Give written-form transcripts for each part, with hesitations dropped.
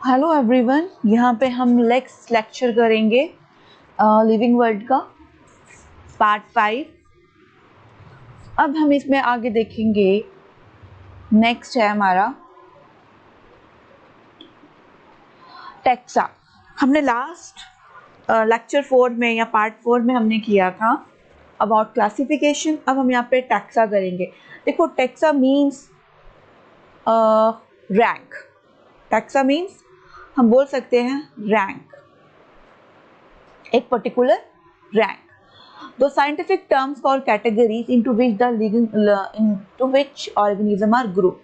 Hello everyone, यहाँ पे हम नेक्स्ट लेक्चर करेंगे लिविंग वर्ल्ड का पार्ट 5। अब हम इसमें आगे देखेंगे, नेक्स्ट है हमारा टैक्सा। हमने लास्ट लेक्चर 4 में या पार्ट 4 में हमने किया था अबाउट क्लासिफिकेशन। अब हम यहाँ पे टैक्सा करेंगे। देखो, taxa means rank. Taxa means हम बोल सकते हैं रैंक, एक particular rank. The scientific terms for categories into which organism are grouped।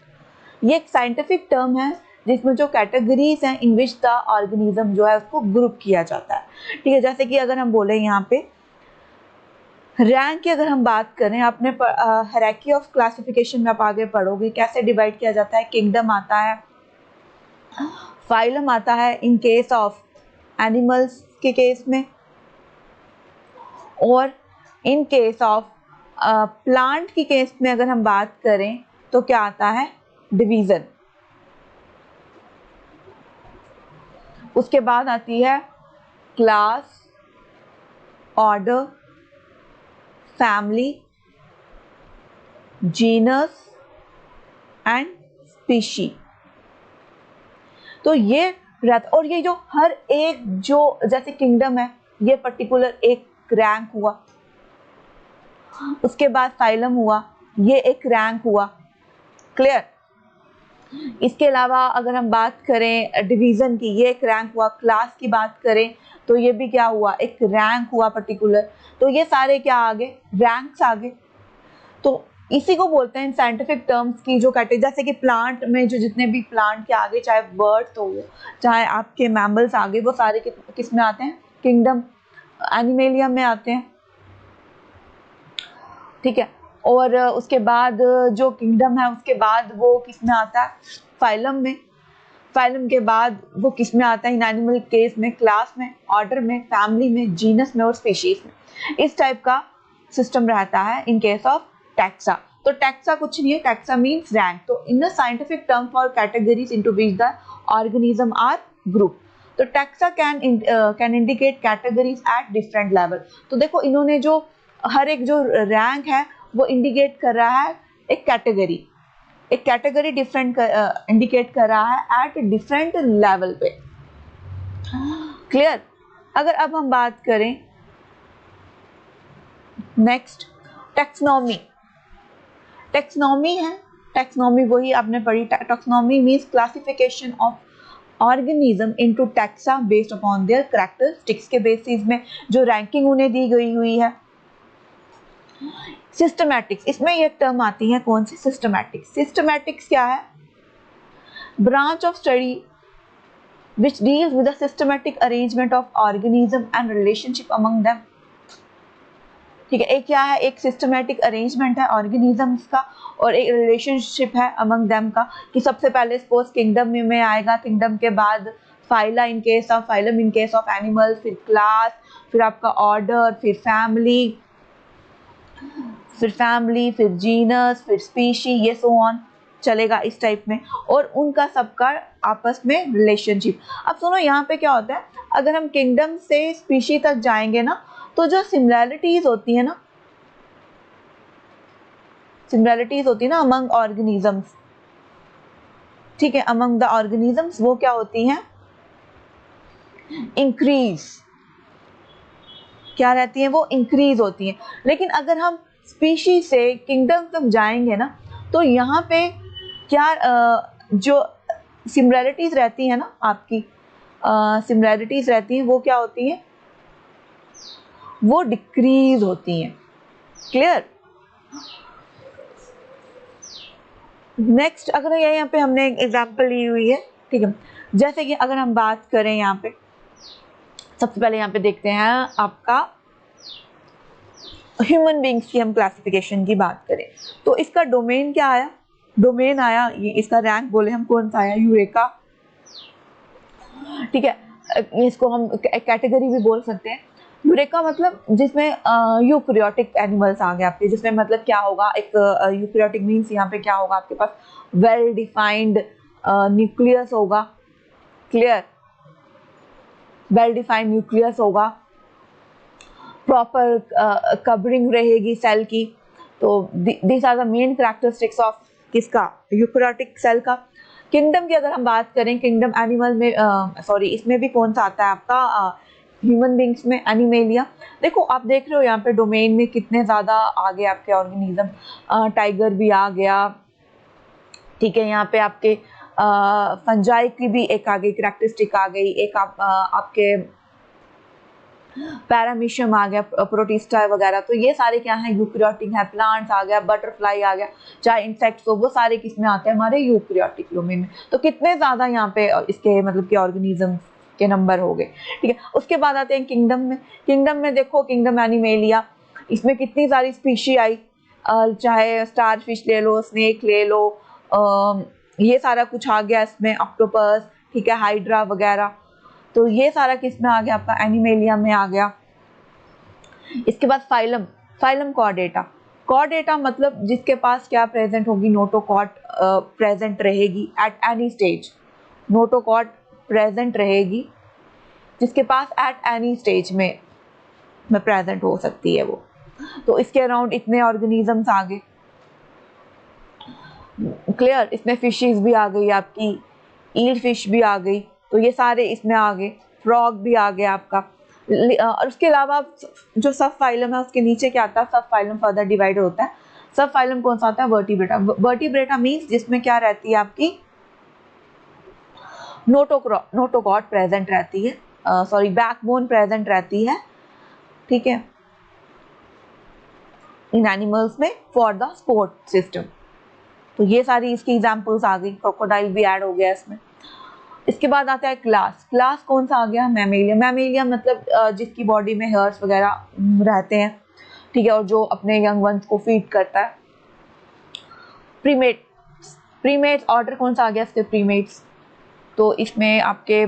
ये एक साइंटिफिक टर्म है जिसमें जो कैटेगरीज हैं इन विच द ऑर्गेनिज्म जो है उसको ग्रुप किया जाता है। ठीक है, जैसे कि अगर हम बोले यहाँ पे रैंक की अगर हम बात करें, आपने हायरार्की ऑफ क्लासिफिकेशन में आप आगे पढ़ोगे कैसे डिवाइड किया जाता है। किंगडम आता है, फाइलम आता है इन केस ऑफ एनिमल्स के केस में, और इन केस ऑफ प्लांट की केस में अगर हम बात करें तो क्या आता है, डिवीजन। उसके बाद आती है class, order, family, genus and species. तो ये रहता, और ये जो हर एक जो जैसे किंगडम है ये पर्टिकुलर एक रैंक हुआ, उसके बाद फाइलम हुआ, ये एक रैंक हुआ। क्लियर। इसके अलावा अगर हम बात करें डिवीजन की, ये एक रैंक हुआ। क्लास की बात करें तो ये भी क्या हुआ, एक रैंक हुआ पर्टिकुलर। तो ये सारे क्या आ गए, रैंक्स आ गए। तो इसी को बोलते हैं साइंटिफिक टर्म्स की जो कैटेगरी। जैसे कि प्लांट में जो जितने भी प्लांट के आगे, चाहे बर्ड्स हो, चाहे आपके मैमल्स आगे, वो सारे किस में आते हैं, किंगडम एनिमेलियम में आते हैं। ठीक है, और उसके बाद जो किंगडम है उसके बाद वो किस में आता है, फाइलम में। फाइलम के बाद वो किस में आता है, इन एनिमल केस में, क्लास में, ऑर्डर में, फैमिली में, जीनस में और स्पीशीज में। इस टाइप का सिस्टम रहता है इन केस ऑफ टैक्सा। तो टैक्सा कुछ नहीं है, टैक्सा मीन्स रैंक। तो in the scientific term for categories into which the organism are group. तो taxa can indicate categories at different level. तो देखो, इन्होंने जो हर एक जो रैंक है वो इंडिकेट कर रहा है एक कैटेगरी, एक कैटेगरी डिफरेंट इंडिकेट कर रहा है एट डिफरेंट लेवल पे। क्लियर। अगर अब हम बात करें नेक्स्ट, टैक्सोनॉमी। टैक्सोनॉमी है, टैक्सोनॉमी वही आपने पढ़ी। Taxonomy means classification of organism into taxa based upon their characteristics के बेसिस में जो रैंकिंग उन्हें दी गई हुई है। सिस्टमैटिक्स, इसमें एक टर्म आती है, कौन सी, सिस्टमैटिक्स। सिस्टमैटिक्स क्या है, branch of study which deals with the systematic arrangement of organism and relationship among them। ठीक है, एक क्या है, एक सिस्टमैटिक अरेंजमेंट है ऑर्गेनिजम्स का और एक रिलेशनशिप है अमंग देम का। कि सबसे पहले सपोज किंगडम में आएगा, किंगडम के बाद phyla in case of phylum, in case of animal, फिर क्लास, फिर आपका ऑर्डर, फिर फैमिली, फिर जीनस, फिर स्पीशी, ये सो ऑन चलेगा इस टाइप में, और उनका सबका आपस में रिलेशनशिप। अब सुनो, यहाँ पे क्या होता है, अगर हम किंगडम से स्पीशी तक जाएंगे ना, तो जो सिमिलैरिटीज होती है ना, सिमिलैरिटीज होती है ना अमंग ऑर्गेनिजम्स, ठीक है, अमंग द ऑर्गेनिजम्स, वो क्या होती हैं, इंक्रीज। क्या रहती हैं, वो इंक्रीज होती हैं। लेकिन अगर हम स्पीशी से किंगडम तक जाएंगे ना, तो यहाँ पे क्या जो सिमिलैरिटीज रहती है ना आपकी, सिमिलैरिटीज रहती हैं, वो क्या होती हैं, वो डिक्रीज होती हैं। क्लियर। नेक्स्ट, अगर यहाँ पे हमने एग्जांपल ली हुई है, ठीक है, जैसे कि अगर हम बात करें यहाँ पे, सबसे पहले यहाँ पे देखते हैं आपका ह्यूमन बींग्स की हम क्लासिफिकेशन की बात करें तो इसका डोमेन क्या आया, डोमेन आया, ये इसका रैंक बोले हम कौन सा आया, यूरेका। ठीक है, इसको हम कैटेगरी भी बोल सकते हैं। यूरेका मतलब जिसमें यूकैरियोटिक एनिमल्स आ गए आपके, जिसमें मतलब क्या होगा, एक यूकैरियोटिक मीन्स यहाँ पे क्या होगा आपके पास, वेल डिफाइंड न्यूक्लियस होगा, क्लियर, वेल डिफाइंड न्यूक्लियस होगा, प्रॉपर कवरिंग रहेगी सेल की। तो these are the main characteristics of किसका, यूकैरियोटिक सेल का। किंगडम की अगर हम बात करें, किंगडम एनिमल में सॉरी इसमें भी कौन सा आता है आपका, ह्यूमन बींग्स में एनिमेलिया। देखो आप देख रहे हो यहाँ पे डोमेन में कितने ज़्यादा आ गए आपके ऑर्गेनिज्म, टाइगर भी आ गया, ठीक है। यहाँ पे आपके फंजाई की भी एक आ गई कैरेक्टरिस्टिक आ गई, एक आपके पैरामीशियम आ गया, प्रोटिस्टा वगैरह। तो ये सारे क्या है, यूकैरियोटिक है। प्लांट्स आ गया, बटरफ्लाई आ गया, चाहे इंसेक्ट्स हो, वो सारे किस में आते हैं, हमारे यूकैरियोटिक डोमेन में। तो कितने ज्यादा यहाँ पे इसके मतलब कि ऑर्गेनिज्म के नंबर हो गए, ठीक है। उसके बाद आते हैं किंगडम में। किंगडम में देखो, किंगडम एनिमेलिया, इसमें कितनी सारी स्पीशी आई, चाहे स्टार फिश ले लो, स्नेक ले लो, ये सारा कुछ आ गया इसमें, ऑक्टोपस, ठीक है, हाइड्रा वगैरह। तो ये सारा किस में आ गया, आपका एनिमेलिया में आ गया। इसके बाद फाइलम, फाइलम कॉर्डेटा। कॉर्डेटा मतलब जिसके पास क्या प्रेजेंट होगी, नोटोकॉट प्रेजेंट रहेगी एट एनी स्टेज। नोटोकॉट प्रेजेंट रहेगी जिसके पास एट एनी स्टेज में प्रेजेंट हो सकती है वो। तो इसके अराउंड इतने ऑर्गेनिजम्स आ गए, क्लियर। इसमें फिशेस भी आ गई आपकी, ईल फिश भी आ गई, तो ये सारे इसमें आ गए। फ्रॉग भी आ गया आपका। और उसके अलावा जो सब फाइलम है उसके नीचे क्या आता है, सब फाइलम फर्दर डिवाइड होता है। सब फाइलम कौन सा आता है, वर्टिब्रेटा। वर्टिब्रेटा मीन्स जिसमें क्या रहती है आपकी, नोटोकॉट प्रेजेंट रहती है, सॉरी बैकबोन प्रेजेंट रहती है, ठीक है, इन एनिमल्स में फॉर द सपोर्ट सिस्टम। तो ये सारी इसकी एग्जांपल्स आ गई, क्रोकोडाइल भी ऐड हो गया इसमें। इसके बाद आता है क्लास। क्लास कौन सा आ गया, मैमेलिया। मैमेलिया मतलब जिसकी बॉडी में हेयर्स वगैरह रहते हैं, ठीक है, और जो अपने यंग वंस को फीड करता है। प्रीमेट्स, प्रीमेट्स ऑर्डर कौन सा आ गया इसके, प्रीमेट्स। तो इसमें आपके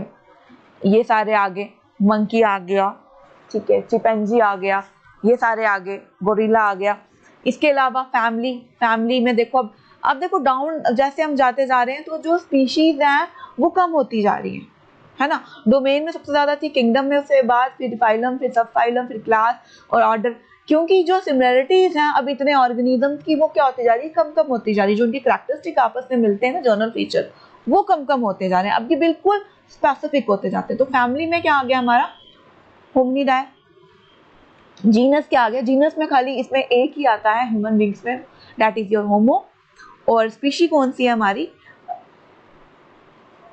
ये सारे आ गए, मंकी आ गया, ठीक है, चिंपैंजी आ गया, ये सारे आ गए, गोरिल्ला आ गया। इसके अलावा फैमिली, फैमिली में देखो अब देखो डाउन जैसे हम जाते जा रहे हैं तो जो स्पीशीज हैं वो कम होती जा रही है ना। डोमेन में सबसे ज्यादा थी, किंगडम में उसके बाद फिर फाइलम, फिर सब फाइलम, फिर क्लास और ऑर्डर। क्योंकि जो सिमिलरिटीज हैं अब इतने ऑर्गेनिजम्स की, वो क्या होती जा रही है, कम कम होती जा रही है। जो उनकी कैरेक्टरिस्टिक आपस में मिलते हैं ना, जर्नल फीचर, वो कम कम होते जा रहे हैं, अब ये बिल्कुल स्पेसिफिक होते जाते हैं। तो फैमिली में क्या आ गया हमारा, होमिनिडाए। जीनस क्या आ गया, जीनस में खाली इसमें एक ही आता है ह्यूमन बींग्स में, दैट इज योर होमो। और स्पीशी कौन सी है हमारी,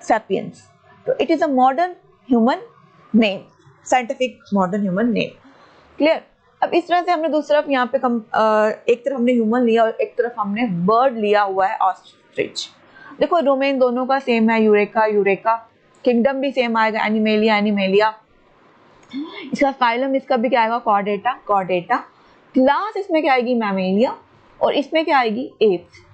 सैपियंस। तो it is a modern human name, scientific modern human name, clear. अब इस तरह से हमने दूसरा यहाँ पे एक तरफ हमने ह्यूमन लिया और एक तरफ हमने बर्ड लिया हुआ है, ऑस्ट्रिच। देखो डोमेन दोनों का सेम है, यूरेका यूरेका। किंगडम भी सेम आएगा, एनिमेलिया एनिमेलिया। इसका फाइलम इसका भी क्या आएगा, कॉर्डेटा कॉर्डेटा। क्लास इसमें क्या आएगी, मैमेलिया। और इसमें क्या आएगी, एप्स,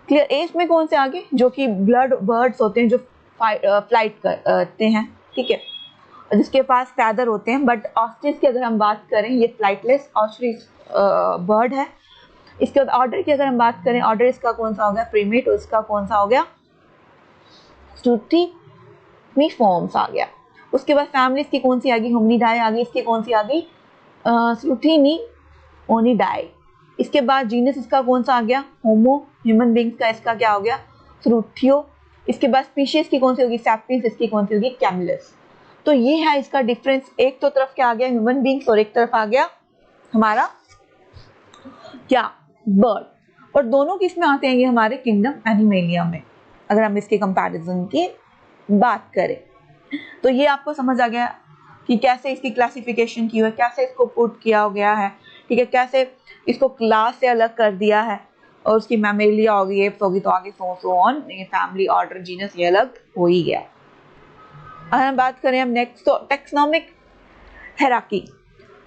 क्लियर। एप्स में कौन से आगे, जो कि ब्लड बर्ड्स होते हैं, जो फ्लाइट करते हैं, ठीक है, जिसके पास फैदर होते हैं। बट ऑस्ट्रिच की अगर हम बात करें, ये फ्लाइटलेस ऑस्ट्रिच बर्ड है। इसके बाद ऑर्डर की अगर हम बात करें, ऑर्डर इसका कौन सा हो गया, प्रीमेट, और इसका कौन सा हो गया, स्ट्रूथिमीफॉर्म्स आ गया। उसके बाद फैमिली इसकी कौन सी आ गई, होमिनिडाए आ गई, इसकी कौन सी आ गई, स्ट्रूथिनिओनिडाए। इसके बाद जीनस इसका कौन सा आ गया, होमो, ह्यूमन बींग्स का इसका क्या हो गया, स्ट्रूथियो। इसके बाद स्पीशीज की कौन सी होगी, सैपियंस, इसकी कौन सी होगी, कैमिलस। तो ये है इसका डिफरेंस। एक तो तरफ क्या आ गया, ह्यूमन बींग्स, और एक तरफ आ गया हमारा क्या, बर्ड। और दोनों किस में आते हैं, ये हमारे किंगडम एनिमेलिया में, अगर हम इसके कंपैरिजन की बात करें। तो ये आपको समझ आ गया कि कैसे इसकी क्लासिफिकेशन की हुई है, कैसे इसको पुट किया गया है, ठीक है, कैसे इसको क्लास से अलग कर दिया है। और उसकी मैमेलिया होगी, एप्स होगी, तो आगे सो ऑन, ये फैमिली, ऑर्डर, जीनस, ये अलग हो ही गया। अगर हम बात करें हम नेक्स्ट, तो टेक्सोनोमिक हायरार्की।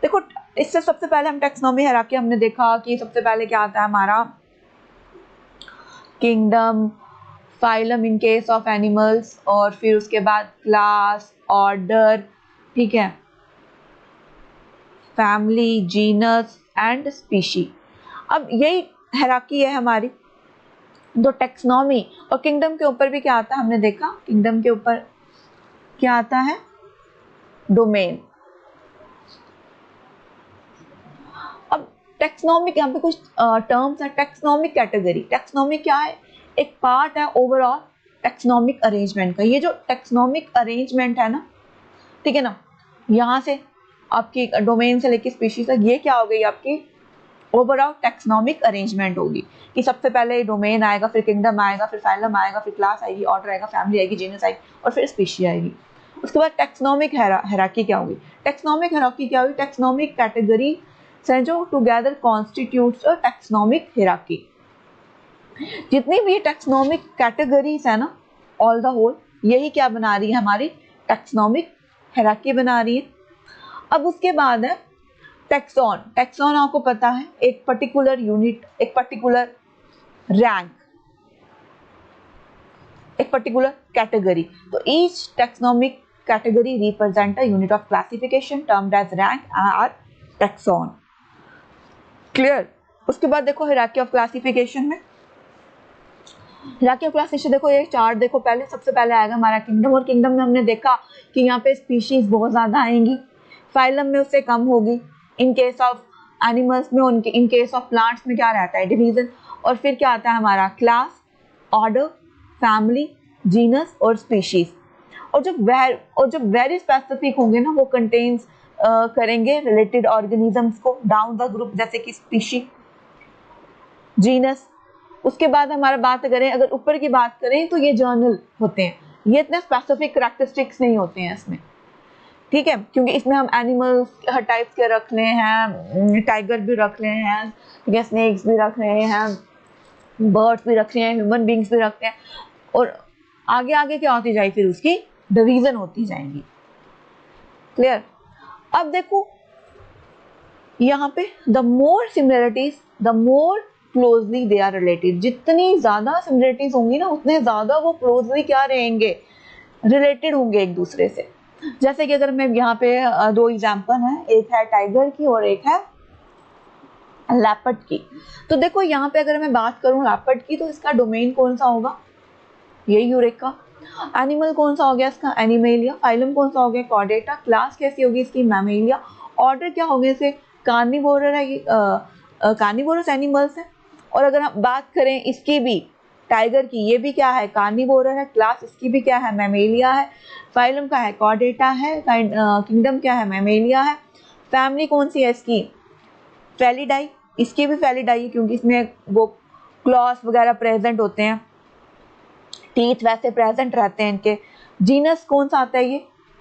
देखो इससे सबसे पहले हम टेक्सोनोमिक हायरार्की हमने देखा कि सबसे पहले क्या आता है हमारा, kingdom, phylum in case of animals, और फिर उसके बाद क्लास, ऑर्डर, ठीक है, फैमिली, जीनस एंड स्पीशी। अब यही हायरार्की है हमारी। तो टेक्सोनोमी और किंगडम के ऊपर भी क्या आता है, हमने देखा किंगडम के ऊपर क्या आता है? डोमेन। अब टेक्सोनॉमिक, यहाँ पे कुछ टर्म्स है। टेक्सोनॉमिक कैटेगरी, टेक्सोनॉमिक क्या है? एक पार्ट है ओवरऑल टेक्सोनॉमिक अरेंजमेंट का। ये जो टेक्सोनॉमिक अरेंजमेंट है ना, ठीक है ना, यहाँ से आपकी डोमेन से लेके स्पीशीज तक, ये क्या हो गई आपकी ओवरऑल टेक्सोनॉमिक अरेंजमेंट होगी। कि सबसे पहले डोमेन आएगा, फिर किंगडम आएगा, फिर फाइलम आएगा, फिर क्लास आएगी, ऑर्डर आएगा, फैमिली आएगी, जीनस आएगी, और फिर स्पीशी आएगी। उसके बाद टेक्सोनॉमिक हायरार्की क्या होगी? टेक्सोनॉमिक हायरार्की क्या होगी? टेक्सोनॉमिक कैटेगरी से जो together constitutes a taxonomic hierarchy. जितनी भी टेक्सोनॉमिक कैटेगरीज है ना, ऑल द होल, यही क्या बना रही है? हमारी टेक्सोनॉमिक हायरार्की बना रही है। अब उसके बाद है टेक्सॉन। टेक्सॉन आपको पता है, एक पर्टिकुलर यूनिट, एक पर्टिकुलर रैंक, एक पर्टिकुलर कैटेगरी। तो each taxonomic category represent a unit of classification termed as rank or taxon. Clear? उसके बाद देखो हायरार्की ऑफ क्लासिफिकेशन में, हायरार्की ऑफ क्लासिफिकेशन देखो, ये चार्ट देखो, पहले सबसे पहले आएगा हमारा किंगडम, और किंगडम में हमने देखा कि यहाँ पे स्पीशीज बहुत ज्यादा आएंगी, फाइलम में उससे कम होगी। इन केस ऑफ एनिमल्स में, उनके इन केस ऑफ प्लांट्स में क्या रहता है? डिवीजन। और फिर क्या आता है हमारा? क्लास, ऑर्डर, फैमिली, जीनस और स्पीशीज। और जब वेरी स्पेसिफिक होंगे ना, वो कंटेन्स करेंगे रिलेटेड ऑर्गेनिजम्स को डाउन द ग्रुप, जैसे कि स्पीशी, जीनस। उसके बाद हमारा बात करें, अगर ऊपर की बात करें तो ये जर्नल होते हैं, ये इतने स्पेसिफिक करैक्टरिस्टिक्स नहीं होते हैं इसमें, ठीक है, क्योंकि इसमें हम एनिमल्स हर टाइप्स के रख रहे हैं, टाइगर भी रख रहे हैं, ठीक है, स्नेक्स भी रख रहे हैं, बर्ड्स भी रख रहे हैं, ह्यूमन बींग्स भी रख रहे हैं, और आगे आगे क्या होती जाएगी? फिर उसकी डिवीजन होती जाएंगी। क्लियर? अब देखो यहाँ पे the more similarities the more closely they are related. जितनी ज्यादा सिमिलरिटीज होंगी ना, उतने ज्यादा वो क्लोजली क्या रहेंगे? रिलेटेड होंगे एक दूसरे से। जैसे कि अगर मैं यहाँ पे दो एग्जांपल हैं, एक है टाइगर की और एक है लेपर्ड की। तो देखो यहाँ पे अगर मैं बात करूँ लेपर्ड की, तो इसका डोमेन कौन सा होगा? यही यूरेका। एनिमल कौन सा हो गया इसका? एनिमेलिया। फाइलम कौन सा हो गया? कॉर्डेटा। क्लास कैसी होगी इसकी? मैमेलिया। ऑर्डर क्या हो गया इसे? कार्निवोरस है, कार्निवोरस एनिमल्स है। और अगर हम बात करें इसकी भी, टाइगर की, ये भी क्या है? कार्निवोरस है। क्लास इसकी भी क्या है? मैमेलिया है। फाइलम का है? कॉर्डेटा है। किंगडम क्या है? मैमेलिया है। फैमिली कौन सी है इसकी? फेलिडाई। इसकी भी फेलिडाई है, क्योंकि इसमें वो क्लॉस वगैरह प्रेजेंट होते हैं, टीथ वैसे प्रेजेंट रहते हैं इनके। जीनस कौन सा आता है? ये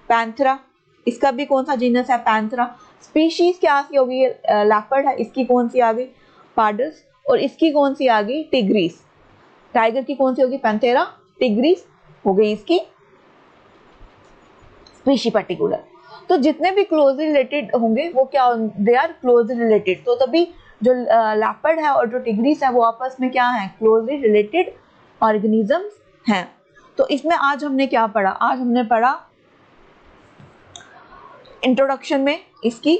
पैंथरा। इसका भी कौन सा जीनस है? पैंथरा। स्पीशीज क्या सी होगी? लेपर्ड है। इसकी कौन सी आ गई? पार्डस। और इसकी कौन सी आ गई? टिग्रिस। टाइगर की कौन सी होगी? पैंथेरा। टिग्रिस हो गई इसकी स्पीशी पर्टिकुलर। तो जितने भी क्लोजली रिलेटेड होंगे वो क्या, दे आर क्लोजली रिलेटेड। तो तभी जो लेपर्ड है और जो टिग्रिस है वो आपस में क्या है? क्लोजली रिलेटेड ऑर्गेनिजम्स हैं। तो इसमें आज हमने क्या पढ़ा? आज हमने पढ़ा इंट्रोडक्शन में इसकी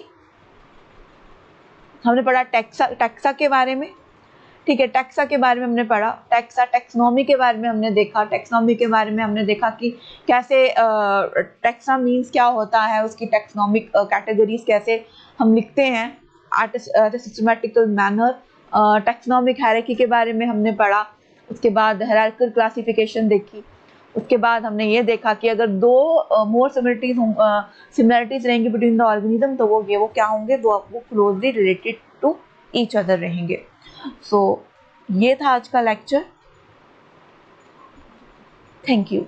हमने पढ़ा टैक्सा के बारे में, ठीक है, टैक्सा के बारे में हमने पढ़ा, टैक्सोनॉमी के बारे में हमने देखा, टैक्सोनॉमी के बारे में हमने देखा कि कैसे टैक्सा मीन्स क्या होता है, उसकी टैक्सोनॉमिक कैटेगरीज कैसे हम लिखते हैं at systematical manner. Taxonomic hierarchy के बारे में हमने पढ़ा। उसके बाद हायरार्किकल क्लासिफिकेशन देखी। उसके बाद हमने ये देखा कि अगर दो मोर सिमिलरिटीज रहेंगी बिटवीन द ऑर्गेनिज्म, तो वो क्या होंगे? वो closely related to each other रहेंगे। सो ये था आज का लेक्चर। Thank you.